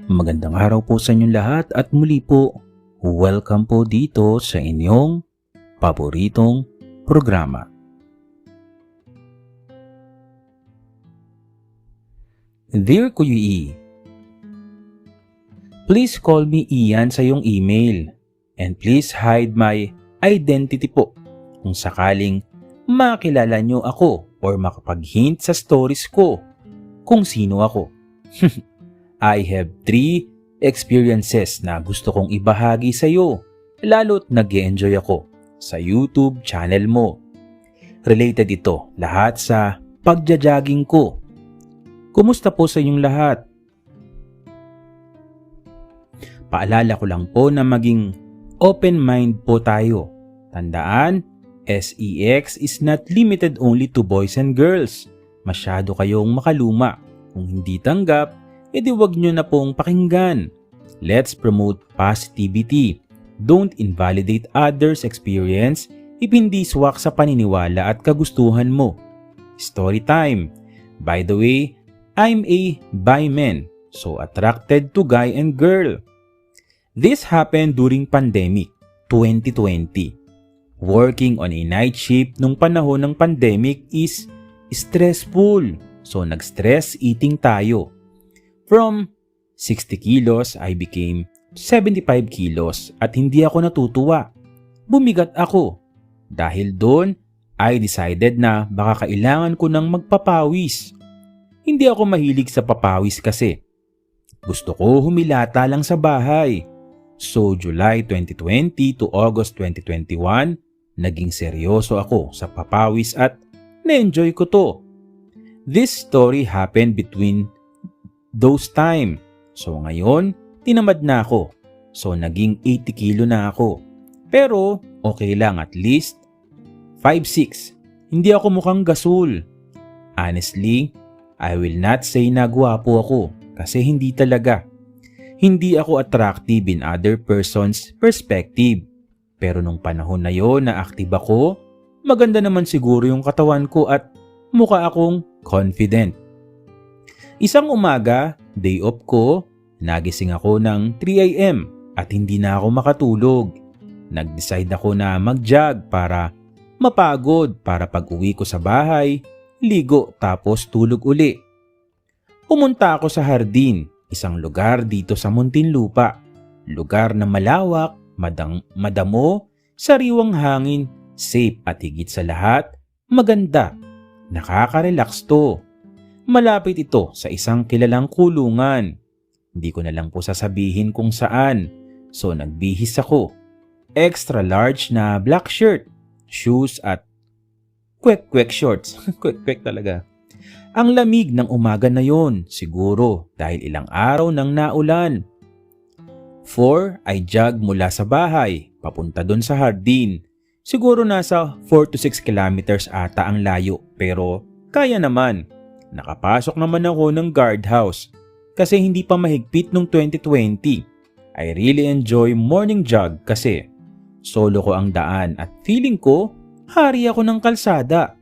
Magandang araw po sa inyong lahat at muli po, welcome po dito sa inyong paboritong programa. Dear Kuya E, please call me Ian sa iyong email and please hide my identity po kung sakaling makilala niyo ako or makapag-hint sa stories ko kung sino ako. I have 3 experiences na gusto kong ibahagi sa iyo, lalo't nag-e-enjoy ako sa YouTube channel mo. Related ito lahat sa pagja-jogging ko. Kumusta po sa inyong lahat? Paalala ko lang po na maging open mind po tayo. Tandaan, sex is not limited only to boys and girls. Masyado kayong makaluma. Kung hindi tanggap, edi wag nyo na pong pakinggan. Let's promote positivity. Don't invalidate others' experience if hindi swak sa paniniwala at kagustuhan mo. Story time. By the way, I'm a bi man, so attracted to guy and girl. This happened during pandemic 2020. Working on a night shift nung panahon ng pandemic is stressful, so nag-stress eating tayo. From 60 kilos, I became 75 kilos at hindi ako natutuwa. Bumigat ako. Dahil doon, I decided na baka kailangan ko ng magpapawis. Hindi ako mahilig sa papawis kasi. Gusto ko humilata lang sa bahay. So July 2020 to August 2021, naging seryoso ako sa papawis at na-enjoy ko to. This story happened between those time. So ngayon, tinamad na ako. So naging 80 kilo na ako. Pero okay lang, at least 5'6". Hindi ako mukhang gasol. Honestly, I will not say na gwapo ako kasi hindi talaga. Hindi ako attractive in other person's perspective. Pero nung panahon na yon na active ako, maganda naman siguro yung katawan ko at mukha akong confident. Isang umaga, day off ko, nagising ako ng 3 AM at hindi na ako makatulog. Nag-decide ako na mag-jog para mapagod para pag-uwi ko sa bahay, ligo tapos tulog uli. Pumunta ako sa hardin, isang lugar dito sa Muntinlupa. Lugar na malawak, madamo, sariwang hangin, safe at higit sa lahat, maganda. Nakaka-relax to. Malapit ito sa isang kilalang kulungan. Hindi ko na lang po sasabihin kung saan. So nagbihis ako. Extra large na black shirt, shoes at kwek-kwek shorts. Kwek-kwek talaga. Ang lamig ng umaga na yon, siguro dahil ilang araw nang naulan. 4, I jog mula sa bahay, papunta doon sa hardin. Siguro nasa 4 to 6 kilometers ata ang layo, pero kaya naman. Nakapasok naman ako ng guardhouse kasi hindi pa mahigpit nung 2020. I really enjoy morning jog kasi solo ko ang daan at feeling ko hari ako ng kalsada.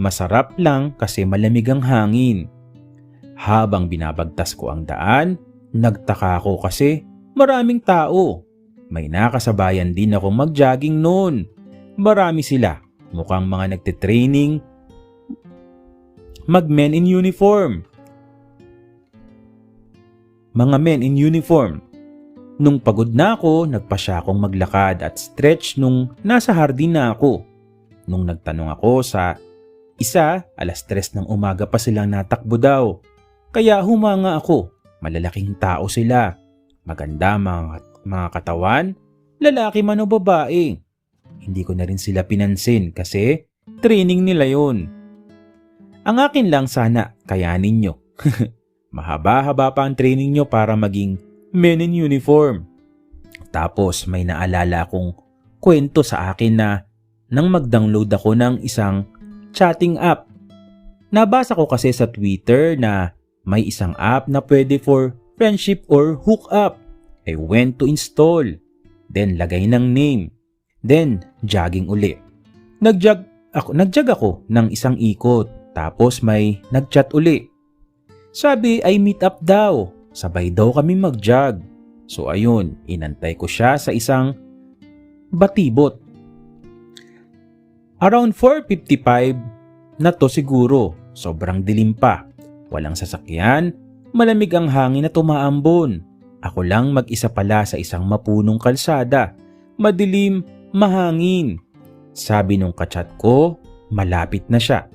Masarap lang kasi malamig ang hangin. Habang binabagtas ko ang daan, nagtaka ako kasi maraming tao. May nakasabayan din ako mag-jogging noon. Marami sila, mukhang mga nagte-training, mag-men in uniform. Mga men in uniform. Nung pagod na ako, nagpasya akong maglakad at stretch nung nasa hardin na ako. Nung nagtanong ako sa isa, 3:00 ng umaga pa silang natakbo daw. Kaya humanga ako. Malalaking tao sila. Maganda mga katawan, lalaki man o babae. Hindi ko na rin sila pinansin kasi training nila yon. Ang akin lang sana, kayanin nyo. Mahaba-haba pa ang training nyo para maging men in uniform. Tapos may naalala akong kwento sa akin na nang mag-download ako ng isang chatting app. Nabasa ko kasi sa Twitter na may isang app na pwede for friendship or hookup. I went to install. Then lagay ng name. Then jogging uli. Nag-jog ako ng isang ikot. Tapos may nag-chat uli. Sabi ay meet up daw. sabay daw kami mag-jog. So ayun, inantay ko siya sa isang batibot. Around 4:55 na to siguro, sobrang dilim pa. Walang sasakyan, malamig ang hangin na tumaambon. Ako lang mag-isa pala sa isang mapunong kalsada. Madilim, mahangin. Sabi nung kachat ko, malapit na siya.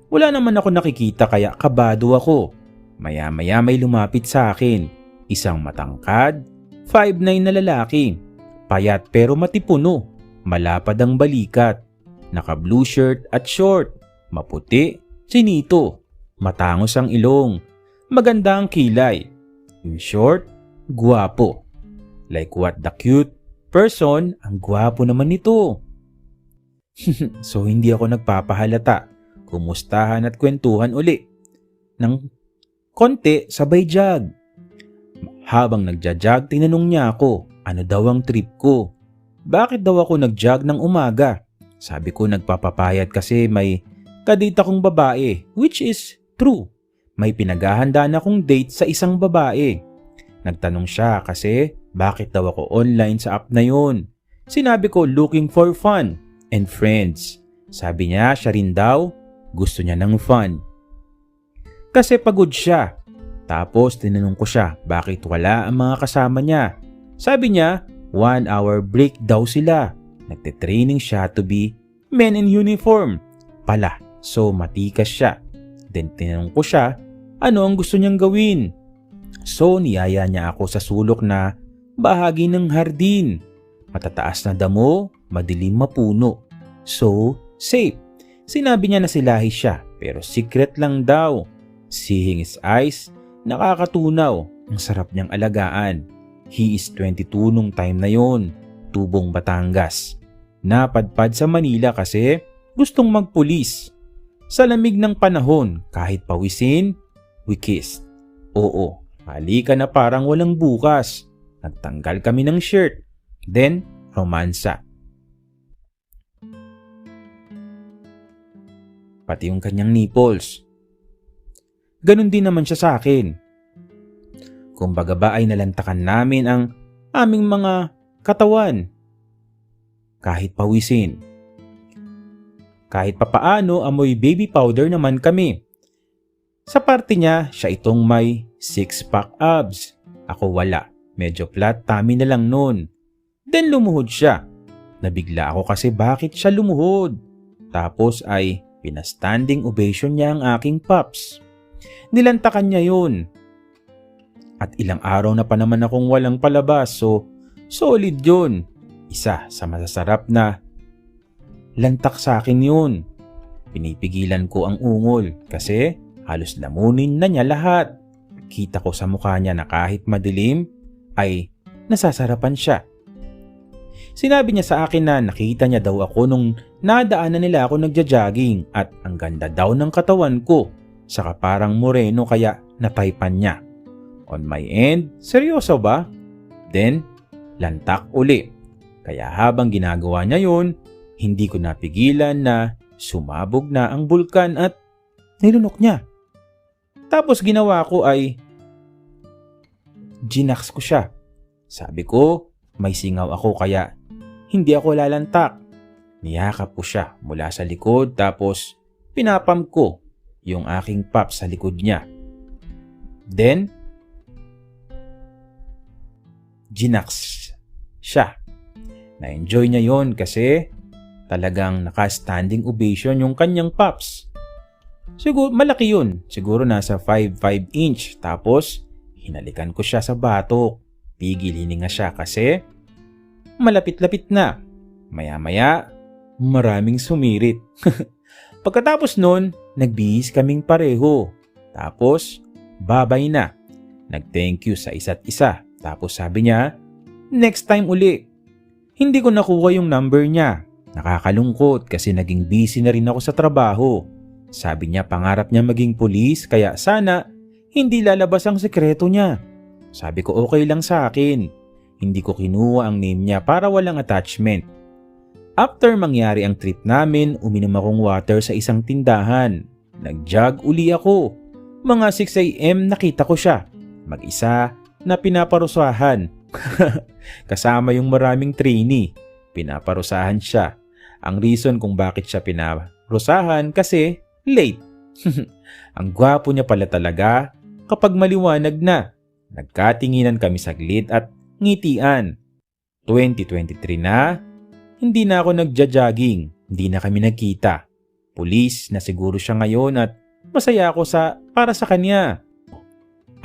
Wala naman ako nakikita kaya kabado ako. Maya-maya may lumapit sa akin. Isang matangkad, 5'9" na lalaki. Payat pero matipuno. Malapad ang balikat. Naka-blue shirt at short. Maputi, sinito. Matangos ang ilong. Maganda ang kilay. In short, guwapo. Like what the cute person, ang guwapo naman nito. So hindi ako nagpapahalata. Kumustahan at kwentuhan uli. Nang konti sabay jog. Habang nagja-jog, tinanong niya ako, ano daw ang trip ko? Bakit daw ako nag-jog ng umaga? Sabi ko nagpapapayat kasi may kadate akong babae, which is true. May pinaghahandaan akong date sa isang babae. Nagtanong siya kasi bakit daw ako online sa app na yun. Sinabi ko looking for fun and friends. Sabi niya siya rin daw gusto niya ng fun. Kasi pagod siya. Tapos tinanong ko siya bakit wala ang mga kasama niya. Sabi niya 1 hour break daw sila. Nagte-training siya to be men in uniform. Pala, so matikas siya. Then tinanong ko siya ano ang gusto niyang gawin. So niyaya niya ako sa sulok na bahagi ng hardin. Matataas na damo, madilim mapuno. So, safe. Sinabi niya na silahi siya pero secret lang daw. Seeing his eyes, nakakatunaw. Ang sarap niyang alagaan. He is 22 nung time na yon. Tubong Batangas. Napadpad sa Manila kasi gustong magpulis. Sa lamig ng panahon, kahit pawisin, we kissed. Oo, halika na parang walang bukas. Nagtanggal kami ng shirt. Then, romansa. Pati yung kanyang nipples. Ganon din naman siya sa akin. Kumbaga ba ay nalantakan namin ang aming mga katawan. Kahit pawisin. Kahit papaano amoy baby powder naman kami. Sa parte niya, siya itong may 6-pack abs. Ako wala. Medyo flat tummy na lang nun. Then lumuhod siya. Nabigla ako kasi bakit siya lumuhod. Tapos ay pinastanding ovation niya ang aking pops. Nilantakan niya yun. At ilang araw na pa naman akong walang palabas so solid yun. Isa sa masasarap na lantak sa akin yun. Pinipigilan ko ang ungol kasi halos lamunin na niya lahat. Kita ko sa mukha niya na kahit madilim ay nasasarapan siya. Sinabi niya sa akin na nakita niya daw ako nung nadaanan nila ako nagja-jogging at ang ganda daw ng katawan ko. Saka parang moreno kaya nataypan niya. On my end, seryoso ba? Then, lantak uli. Kaya habang ginagawa niya yun, hindi ko napigilan na sumabog na ang bulkan at nilunok niya. Tapos ginawa ko ay ginaks ko siya. Sabi ko, may singaw ako kaya hindi ako lalantak. Niyakap ko siya mula sa likod tapos pinapam ko yung aking pop sa likod niya. Then, ginaks siya. Na-enjoy niya yon kasi talagang naka-standing ovation yung kanyang pops. Siguro malaki yun. Siguro nasa 5 inch. Tapos, hinalikan ko siya sa batok. Pigil hininga siya kasi malapit-lapit na. Maya-maya, maraming sumirit. Pagkatapos nun, nagbihis kaming pareho. Tapos, babay na. Nag-thank you sa isa't isa. Tapos sabi niya, next time uli. Hindi ko nakuha yung number niya. Nakakalungkot kasi naging busy na rin ako sa trabaho. Sabi niya pangarap niya maging pulis kaya sana hindi lalabas ang sekreto niya. Sabi ko okay lang sa akin. Hindi ko kinuha ang name niya para walang attachment. After mangyari ang trip namin, uminom akong water sa isang tindahan. Nag-jog uli ako. Mga 6 AM nakita ko siya. mag-isa na pinaparusahan. Kasama yung maraming trainee, pinaparusahan siya. Ang reason kung bakit siya pinaparusahan kasi late. Ang gwapo niya pala talaga kapag maliwanag na. Nagkatinginan kami saglit at ngitian. 2023 na, hindi na ako nagja-jogging, hindi na kami nagkita. Pulis na siguro siya ngayon at masaya ako para sa kanya.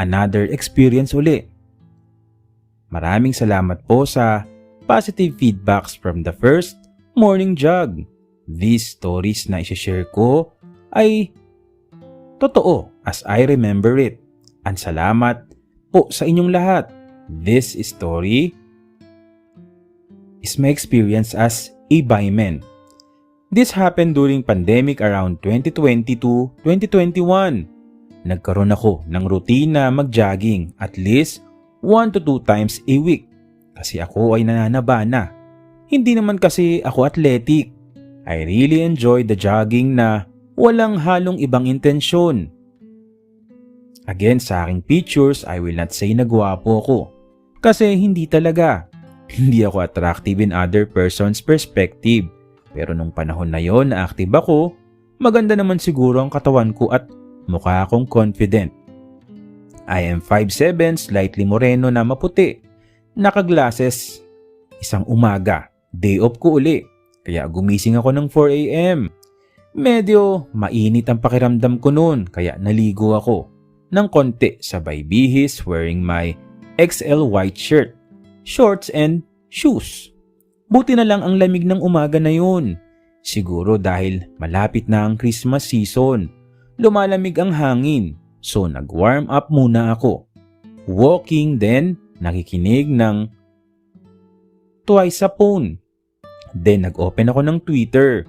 Another experience uli. Maraming salamat po sa positive feedbacks from the first morning jog. These stories na i-share ko ay totoo as I remember it. Ang salamat po sa inyong lahat. This story is my experience as a buyman. This happened during pandemic around 2020 to 2021. Nagkaroon ako ng routine na mag-jogging at least 1 to 2 times a week kasi ako ay nananaba na. Hindi naman kasi ako athletic. I really enjoy the jogging na walang halong ibang intensyon. Again, sa aking pictures, I will not say na gwapo ako. Kasi hindi talaga. Hindi ako attractive in other person's perspective. Pero nung panahon na yon na active ako, maganda naman siguro ang katawan ko at mukha akong confident. I am 5'7", slightly moreno na maputi. Naka-glasses. Isang umaga, day off ko uli. Kaya gumising ako ng 4 a.m. Medyo mainit ang pakiramdam ko noon kaya naligo ako ng konti sabay bihis wearing my XL white shirt, shorts and shoes. Buti na lang ang lamig ng umaga na yun. Siguro dahil malapit na ang Christmas season. Lumalamig ang hangin, so nag-warm up muna ako. Walking then, nakikinig ng Twice sa phone. Then nag-open ako ng Twitter.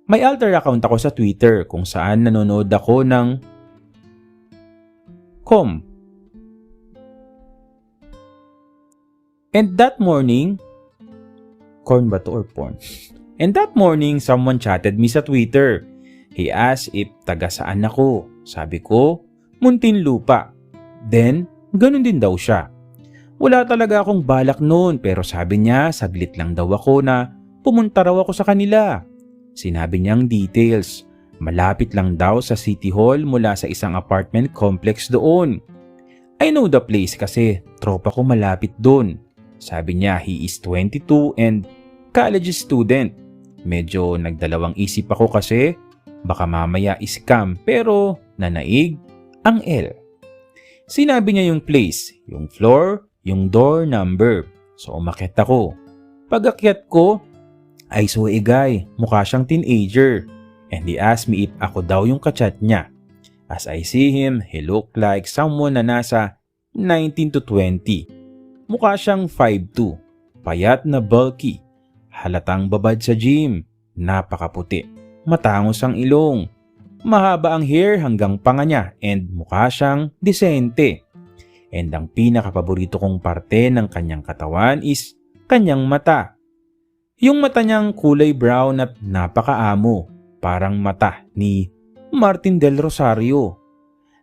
May alter account ako sa Twitter kung saan nanonood ako ng com. And that morning, corn ba to or porn? And that morning, someone chatted me sa Twitter. He asked if taga saan ako. Sabi ko, Muntinlupa. Then, ganun din daw siya. Wala talaga akong balak noon pero sabi niya saglit lang daw ako na pumunta raw ako sa kanila. Sinabi niyang details. Malapit lang daw sa City Hall mula sa isang apartment complex doon. I know the place kasi tropa ko malapit doon. Sabi niya he is 22 and college student. Medyo nagdalawang isip ako kasi baka mamaya scam pero nanaig ang L. Sinabi niya yung place, yung floor, yung door number. So umakyat ako. Pag-akyat ko, I saw a guy, mukha siyang teenager. And he asked me if ako daw yung kachat niya. As I see him, he looked like someone na nasa 19 to 20. Mukha siyang 5'2", payat na bulky. Halatang babad sa gym, napakaputi. Matangos ang ilong. Mahaba ang hair hanggang panga niya and mukha siyang disente. And ang pinakapaborito kong parte ng kanyang katawan is kanyang mata. Yung mata niyang kulay brown at napakaamo, parang mata ni Martin Del Rosario.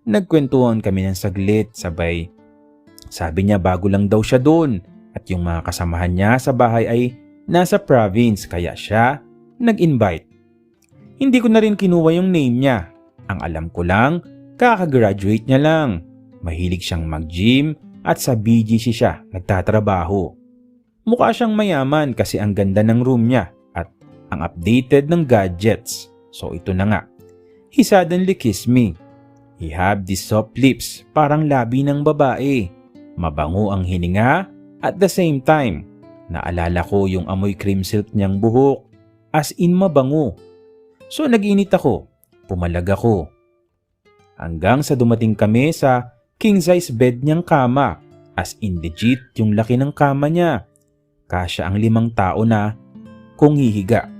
Nagkwentuhan kami ng saglit sabay. Sabi niya bago lang daw siya doon at yung mga kasamahan niya sa bahay ay nasa province kaya siya nag-invite. Hindi ko na rin kinuha yung name niya. Ang alam ko lang, kakagraduate niya lang. Mahilig siyang mag-gym at sa BGC siya nagtatrabaho. Mukha siyang mayaman kasi ang ganda ng room niya at ang updated ng gadgets. So ito na nga. He suddenly kissed me. He had these soft lips, parang labi ng babae. Mabango ang hininga at the same time. Naalala ko yung amoy cream silk niyang buhok. As in mabango. So nag-init ako. Pumalag ako. Hanggang sa dumating kami sa king size bed niyang kama. As in legit yung laki ng kama niya. Kasya ang 5 tao na kung hihiga.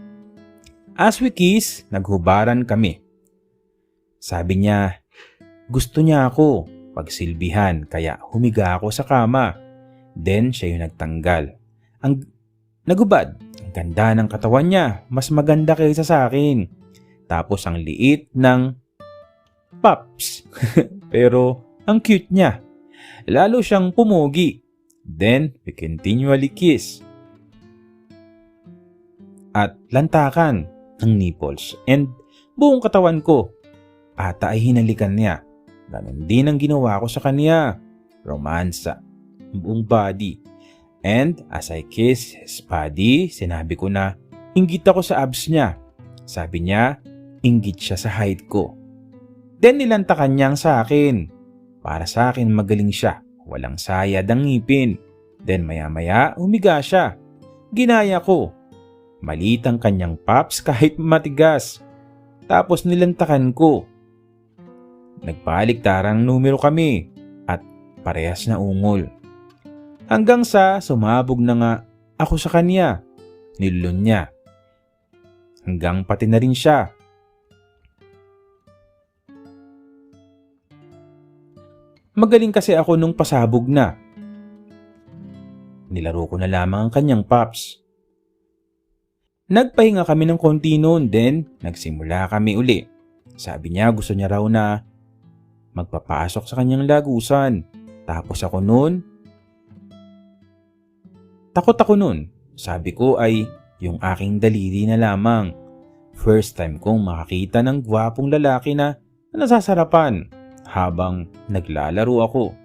As we kiss, naghubaran kami. Sabi niya, gusto niya ako pagsilbihan kaya humiga ako sa kama. Then siya yung nagtanggal. Nagubad. Ang ganda ng katawan niya. Mas maganda kaysa sa akin. Tapos ang liit ng pops. pero ang cute niya. Lalo siyang pumugi. Then, we continually kiss. At lantakan ng nipples and buong katawan ko. Ata ay hinalikan niya. Ganon din ang ginawa ko sa kanya. Romansa. Buong body. And as I kiss his body, sinabi ko na inggit ako sa abs niya. Sabi niya, inggit siya sa height ko. Then nilantakan niyang sa akin. Para sa akin magaling siya. Walang sayad ang ngipin. Then maya-maya humiga siya. Ginaya ko. Maliit ang kanyang pops kahit matigas. Tapos nilantakan ko. Nagpaligtarang numero kami at parehas na ungol. Hanggang sa sumabog na nga ako sa kanya. Nilulun niya. Hanggang pati na rin siya. Magaling kasi ako nung pasabog na. Nilaro ko na lamang ang kanyang pops. Nagpahinga kami ng konti noon, then nagsimula kami uli. Sabi niya gusto niya raw na magpapasok sa kanyang lagusan. Tapos ako noon, takot ako noon. Sabi ko ay yung aking daliri na lamang. First time kong makakita ng gwapong lalaki na nasasarapan habang naglalaro ako.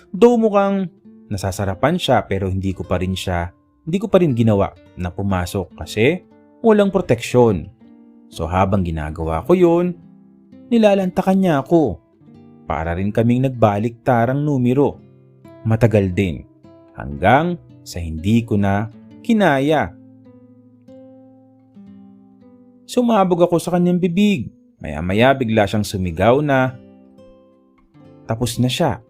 Though mukhang nasasarapan siya pero hindi ko pa rin ginawa na pumasok kasi walang proteksyon. So habang ginagawa ko yun, nilalantakan niya ako. Para rin kaming nagbaliktarang numero. Matagal din. Hanggang sa hindi ko na kinaya. Sumabog ako sa kanyang bibig. Maya-maya bigla siyang sumigaw na tapos na siya.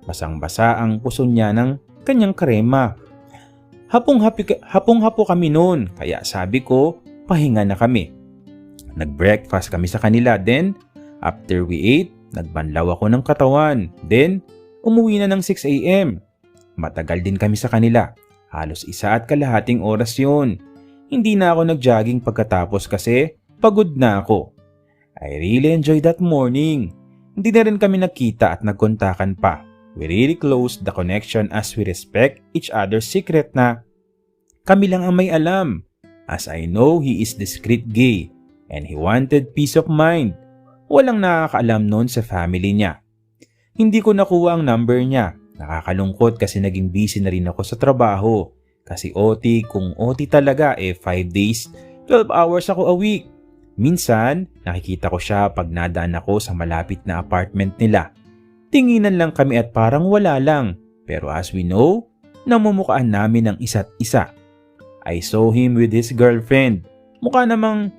Basang-basa ang puso niya ng kanyang krema. Hapong-hapo kami noon, kaya sabi ko, pahinga na kami. Nag-breakfast kami sa kanila, then after we ate, nagbanlaw ako ng katawan. Then, umuwi na ng 6 a.m. Matagal din kami sa kanila. Halos 1.5 oras yun. Hindi na ako nag-jogging pagkatapos kasi pagod na ako. I really enjoyed that morning. Hindi na rin kami nagkita at nagkontakan pa. We really closed the connection as we respect each other's secret na kami lang ang may alam. As I know he is discreet gay and he wanted peace of mind. Walang nakakaalam noon sa family niya. Hindi ko nakuha ang number niya. Nakakalungkot kasi naging busy na rin ako sa trabaho. Kasi OT, kung OT talaga 5 days, 12 hours ako a week. Minsan, nakikita ko siya pag nadaan ako sa malapit na apartment nila. Tinginan lang kami at parang wala lang. Pero as we know, namumukhaan namin ang isa't isa. I saw him with his girlfriend. Mukha namang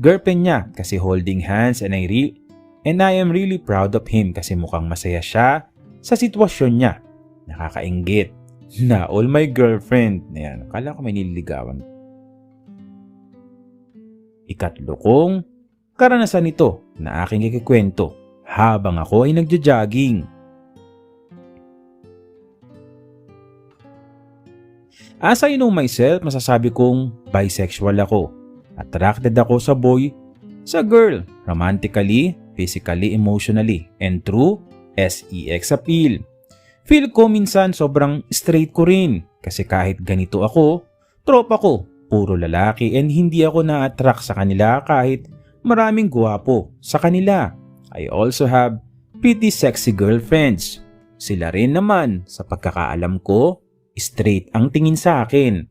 girlfriend niya kasi holding hands and I am really proud of him kasi mukhang masaya siya sa sitwasyon niya. Nakakainggit na all my girlfriend. Ayan, akala ko may nililigawan. Ikatlo kong karanasan ito na aking ikikwento habang ako ay nagja-jogging. As I know myself, masasabi kong bisexual ako. Attracted ako sa boy, sa girl, romantically, physically, emotionally, and through sex appeal. Feel ko minsan sobrang straight ko rin kasi kahit ganito ako, tropa ko, puro lalaki and hindi ako na-attract sa kanila kahit maraming gwapo sa kanila. I also have pretty sexy girlfriends. Sila rin naman, sa pagkakaalam ko, straight ang tingin sa akin.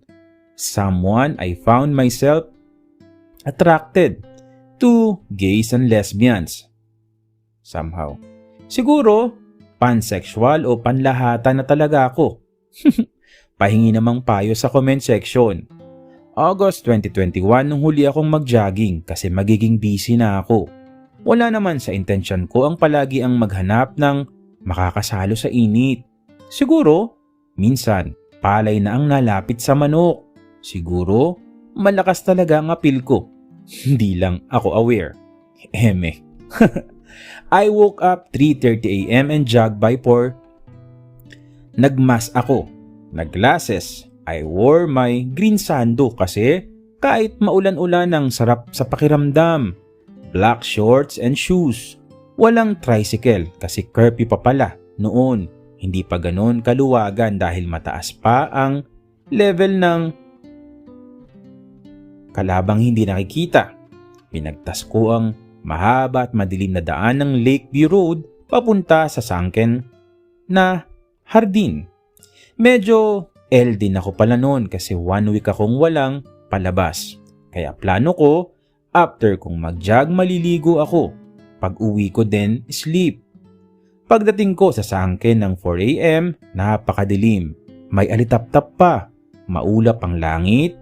Someone I found myself attracted to gays and lesbians. Somehow. Siguro, pansexual o panlahatan na talaga ako. Pahingi namang payo sa comment section. August 2021 nung huli akong mag-jogging kasi magiging busy na ako. Wala naman sa intensyon ko ang palagi ang maghanap ng makakasalo sa init. Siguro, minsan, palay na ang nalapit sa manok. Siguro, malakas talaga ang appeal ko. Hindi lang ako aware. Eme. I woke up 3:30 a.m. and jogged by 4. Nagmask ako. Nagglasses. I wore my green sando kasi kahit maulan-ulan ang sarap sa pakiramdam. Black shorts and shoes. Walang tricycle kasi curfew pa pala noon. Hindi pa ganon kaluwagan dahil mataas pa ang level ng kalabang hindi nakikita. Pinagtas ko ang mahaba at madilim na daan ng Lakeview Road papunta sa sunken na hardin. Medyo din ako pala noon kasi 1 week akong walang palabas. Kaya plano ko, after kong mag-jog maliligo ako. Pag uwi ko din, sleep. Pagdating ko sa sunken ng 4 AM, napakadilim. May alitap-tap pa, maulap ang langit,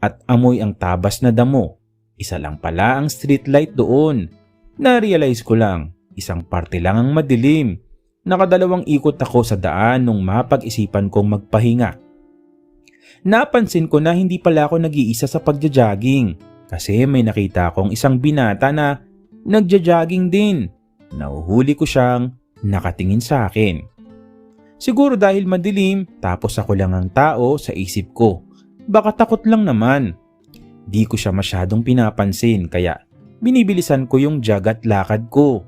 at amoy ang tabas na damo. Isa lang pala ang streetlight doon. Na-realize ko lang, isang parte lang ang madilim. Nakadalawang ikot ako sa daan nung mapag-isipan kong magpahinga. Napansin ko na hindi pala ako nag-iisa sa pagja-jogging kasi may nakita akong isang binata na nagja-jogging din. Nahuhuli ko siyang nakatingin sa akin. Siguro dahil madilim tapos ako lang ang tao sa isip ko. Baka takot lang naman. Di ko siya masyadong pinapansin kaya binibilisan ko yung jog at lakad ko.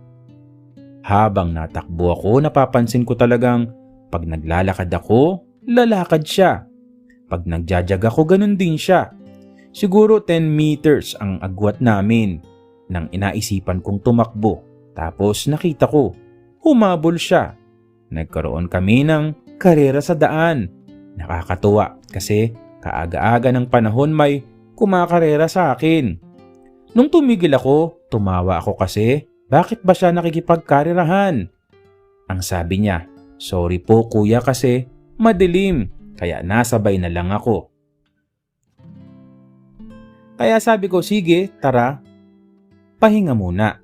Habang natakbo ako, napapansin ko talagang pag naglalakad ako, lalakad siya. Pag nagjajag ako, ganun din siya. Siguro 10 meters ang agwat namin nang inaisipan kong tumakbo. Tapos nakita ko, humabol siya. Nagkaroon kami ng karera sa daan. Nakakatuwa kasi kaaga-aga ng panahon may kumakarera sa akin. Nung tumigil ako, tumawa ako kasi bakit ba siya nakikipagkarerahan? Ang sabi niya, sorry po kuya kasi madilim kaya nasabay na lang ako. Kaya sabi ko sige tara, pahinga muna.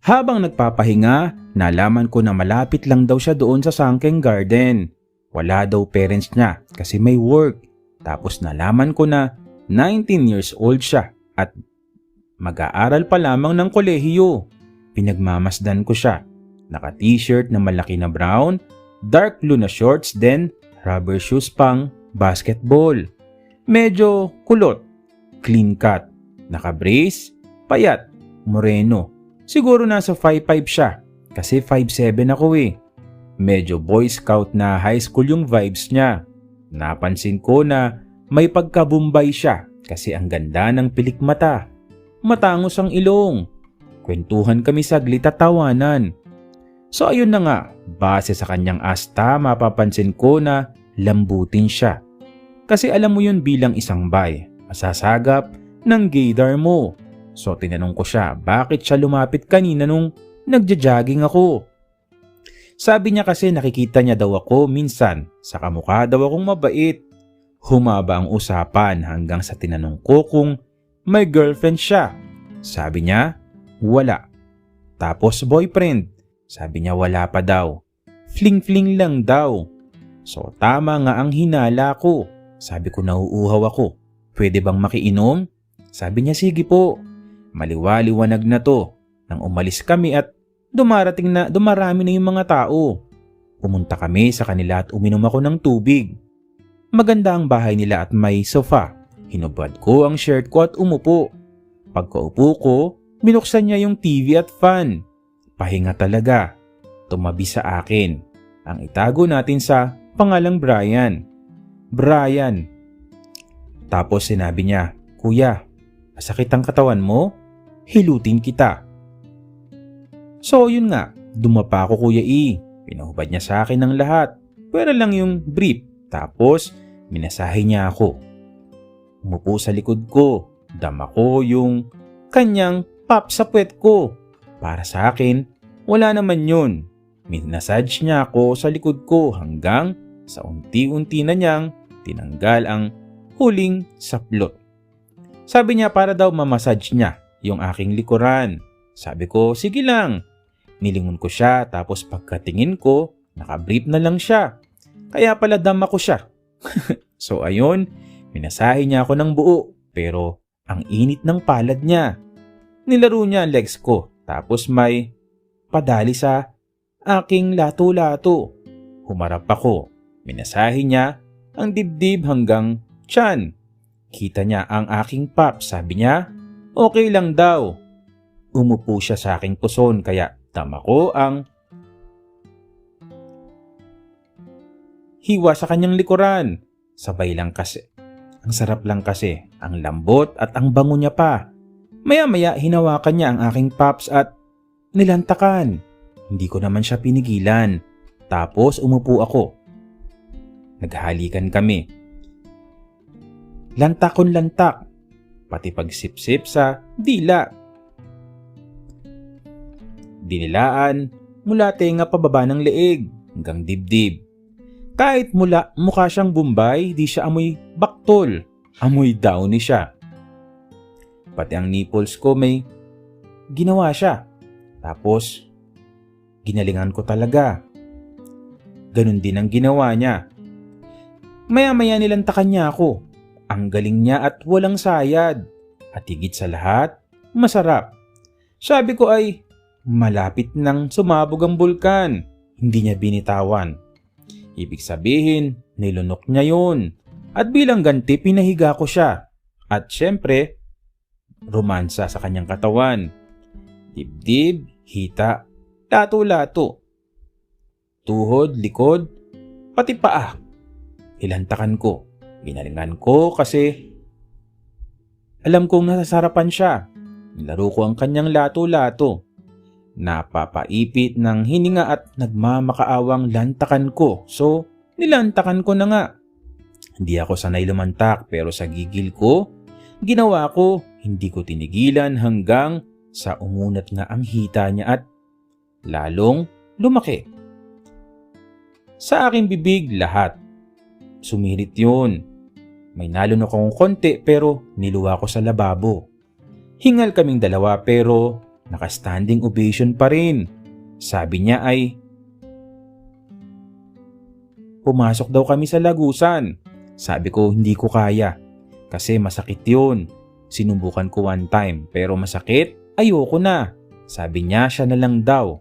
Habang nagpapahinga, nalaman ko na malapit lang daw siya doon sa sunken garden. Wala daw parents niya kasi may work. Tapos nalaman ko na 19 years old siya at mag-aaral pa lamang ng kolehiyo. Pinagmamasdan ko siya. Naka-t-shirt na malaki na brown, dark blue na shorts, then rubber shoes pang basketball. Medyo kulot, clean cut, naka-brace, payat, moreno. Siguro nasa 5'5 siya kasi 5'7 ako eh. Medyo boy scout na high school yung vibes niya. Napansin ko na may pagkabumbay siya kasi ang ganda ng pilik mata. Matangos ang ilong. Kwentuhan kami saglit at tawanan. So ayun na nga, base sa kanyang asta mapapansin ko na lambutin siya. Kasi alam mo yun bilang isang bay, masasagap ng gaydar mo. So tinanong ko siya bakit siya lumapit kanina nung nagja-jogging ako. Sabi niya kasi nakikita niya daw ako minsan, sa kamukha daw akong mabait. Humaba ang usapan hanggang sa tinanong ko kung may girlfriend siya. Sabi niya, wala. Tapos boyfriend, sabi niya wala pa daw. Fling-fling lang daw. So tama nga ang hinala ko. Sabi ko nauuhaw ako. Pwede bang makiinom? Sabi niya sige po. Maliwaliwanag na to. Nang umalis kami at dumarami na yung mga tao. Pumunta kami sa kanila at uminom ako ng tubig. Maganda ang bahay nila at may sofa. Hinubad ko ang shirt ko at umupo. Pagkaupo ko, binuksan niya yung TV at fan. Pahinga talaga. Tumabi sa akin. Ang itago natin sa pangalang Brian. Brian. Tapos sinabi niya, Kuya, masakit ang katawan mo? Hilutin kita. So yun nga, dumapa ako Kuya E. Pinahubad niya sa akin ng lahat. Pwera lang yung brief. Tapos, minasahe niya ako. Umupo sa likod ko. Dama ko yung kanyang pop sa puwet ko. Para sa akin, wala naman yun. Minasage niya ako sa likod ko hanggang sa unti-unti na niyang tinanggal ang huling saplot. Sabi niya para daw mamassage niya yung aking likuran. Sabi ko, sige lang. Nilingon ko siya tapos pagkatingin ko, nakabrief na lang siya. Kaya pala dama ko siya. So ayun, minasahe niya ako ng buo pero ang init ng palad niya. Nilaro niya ang legs ko tapos may padali sa aking lato-lato. Humarap ako. Minasahe niya ang dibdib hanggang tiyan. Kita niya ang aking pops. Sabi niya, okay lang daw. Umupo siya sa aking puson kaya tama ko ang hiwa sa kanyang likuran. Sabay lang kasi. Ang sarap lang kasi. Ang lambot at ang bango niya pa. Maya-maya hinawakan niya ang aking pops at nilantakan. Hindi ko naman siya pinigilan. Tapos umupo ako. Naghalikan kami. Lantakon lantak. Pati pagsipsip sa dila. Dinilaan mula tenga pababa ng leeg hanggang dibdib. Kahit mula mukha siyang Bombay, di siya amoy baktol. Amoy downy siya. Pati ang nipples ko may ginawa siya. Tapos, ginalingan ko talaga. Ganun din ang ginawa niya. Maya-maya nilantakan niya ako. Ang galing niya at walang sayad. At higit sa lahat, masarap. Sabi ko ay, malapit nang sumabog ang bulkan. Hindi niya binitawan. Ibig sabihin, nilunok niya yun. At bilang ganti, pinahiga ko siya. At syempre, romansa sa kanyang katawan. Dibdib, hita, lato-lato. Tuhod, likod, pati paa. Ilantakan ko. Ginalingan ko kasi alam kong nasasarapan siya. Nilaro ko ang kanyang lato-lato. Napapaipit ng hininga at nagmamakaawang lantakan ko. So, nilantakan ko na nga. Hindi ako sanay lumantak pero sa gigil ko, ginawa ko, hindi ko tinigilan hanggang sa umunat nga ang hita niya at lalong lumaki. Sa aking bibig lahat. Sumirit yun. May nalunok akong konti pero niluwa ko sa lababo. Hingal kaming dalawa pero naka-standing ovation pa rin. Sabi niya ay, pumasok daw kami sa lagusan. Sabi ko hindi ko kaya kasi masakit yun. Sinubukan ko one time pero masakit, ayoko na. Sabi niya siya na lang daw.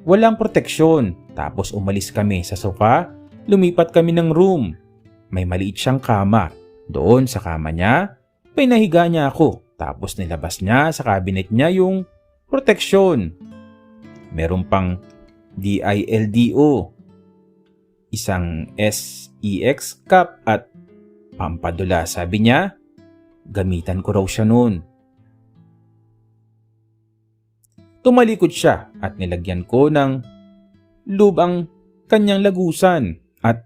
Walang proteksyon. Tapos umalis kami sa sofa, lumipat kami ng room. May maliit siyang kama. Doon sa kama niya, pinahiga niya ako. Tapos nilabas niya sa cabinet niya yung proteksyon. Meron pang DILDO, isang SEX cup at pampadula. Sabi niya, gamitan ko raw siya noon. Tumalikod siya at nilagyan ko ng lube ang kanyang lagusan at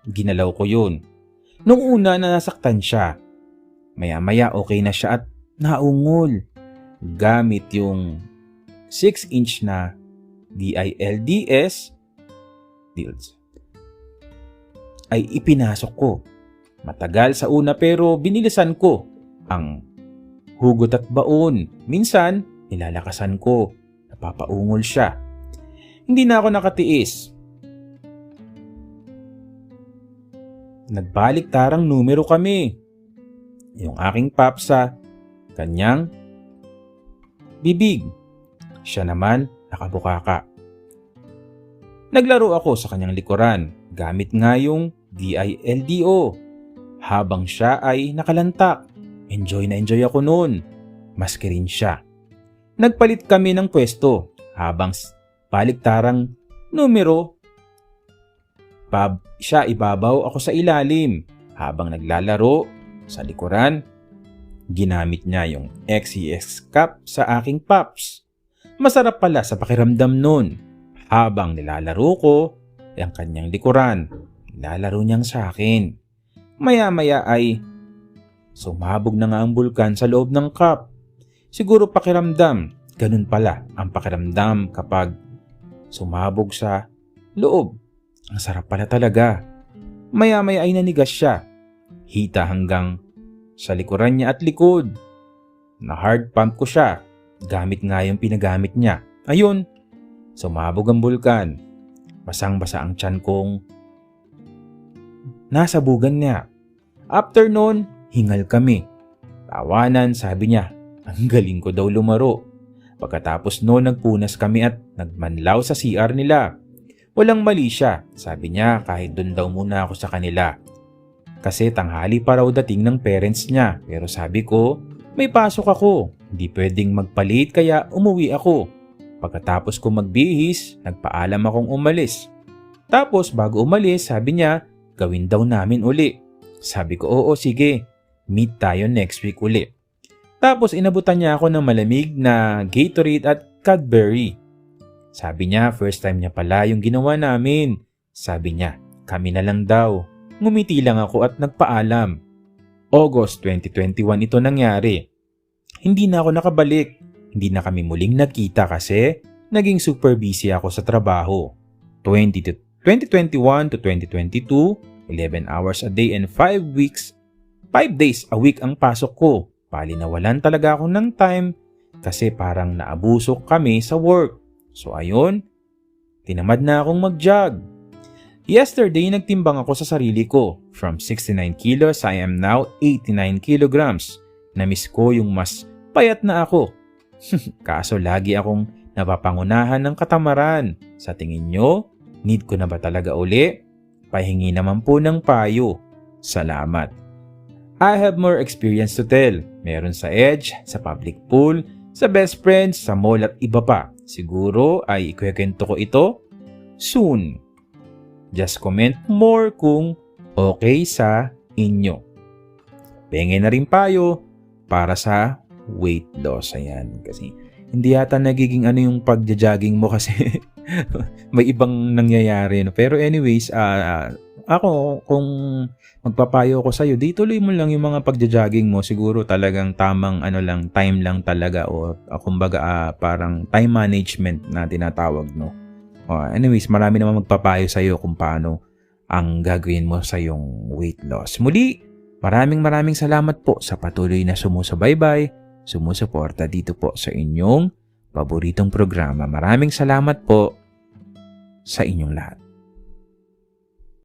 ginalaw ko yun. Nung una na nasaktan siya, maya-maya okay na siya at naungol. Gamit yung 6-inch na DILDS ay ipinasok ko. Matagal sa una pero binilisan ko ang hugot at baon. Minsan, nilalakasan ko. Napapaungol siya. Hindi na ako nakatiis. Nagbalik tarang numero kami. Yung aking pop sa kanyang bibig. Siya naman nakabukaka. Naglaro ako sa kanyang likuran gamit nga yung DILDO. Habang siya ay nakalantak. Enjoy na enjoy ako noon. Maski rin siya. Nagpalit kami ng pwesto habang baliktarang numero. Siya ibabaw, ako sa ilalim. Habang naglalaro sa likuran, ginamit niya yung XEX cup sa aking pops. Masarap pala sa pakiramdam nun. Habang nilalaro ko ang kanyang likuran, nilalaro niyang sa akin. Maya-maya ay sumabog na nga ang bulkan sa loob ng cup. Siguro pakiramdam, ganun pala ang pakiramdam kapag sumabog sa loob. Ang sarap pala talaga. Maya-maya ay nanigas siya. Hita hanggang sa likuran niya at likod. Na hard pump ko siya. Gamit nga yung pinagamit niya. Ayun, sumabog ang bulkan. Basang-basa ang tiyan kong nasabugan niya. After noon, hingal kami. Tawanan, sabi niya. Ang galing ko daw lumaro. Pagkatapos noon, nagpunas kami at nagmanlaw sa CR nila. Walang mali siya. Sabi niya kahit doon daw muna ako sa kanila. Kasi tanghali pa raw dating ng parents niya. Pero sabi ko, may pasok ako. Hindi pwedeng magpalit kaya umuwi ako. Pagkatapos ko magbihis, nagpaalam akong umalis. Tapos bago umalis, sabi niya, gawin daw namin uli. Sabi ko, oo sige, meet tayo next week uli. Tapos inabutan niya ako ng malamig na Gatorade at Cadbury. Sabi niya, first time niya pala yung ginawa namin. Sabi niya, kami na lang daw. Ngumiti lang ako at nagpaalam. August 2021 ito nangyari. Hindi na ako nakabalik. Hindi na kami muling nagkita kasi naging super busy ako sa trabaho. 2021 to 2022, 11 hours a day and 5 days a week ang pasok ko. Bali nawalan talaga ako ng time kasi parang naabuso kami sa work. So ayun, tinamad na akong mag-jog. Yesterday, nagtimbang ako sa sarili ko. From 69 kilos, I am now 89 kilograms. Namiss ko yung mas payat na ako. Kaso lagi akong napapangunahan ng katamaran. Sa tingin nyo, need ko na ba talaga uli? Pahingi naman po ng payo. Salamat. I have more experience to tell. Meron sa Edge, sa public pool, sa best friends, sa mall at iba pa. Siguro ay ikukwento ko ito soon. Just comment more kung okay sa inyo. Pengen na rin payo para sa weight loss. Ayan. Kasi hindi yata nagiging yung pagja-jogging mo kasi may ibang nangyayari. No? Pero anyways, ako kung magpapayo ko sa'yo, di tuloy mo lang yung mga pagja-jogging mo. Siguro talagang tamang time lang talaga o kumbaga parang time management na tinatawag, no. Anyways, marami naman magpapayo sa'yo kung paano ang gagawin mo sa yung weight loss. Muli, maraming salamat po sa patuloy na sumusubaybay, sumusuporta dito po sa inyong paboritong programa. Maraming salamat po sa inyong lahat.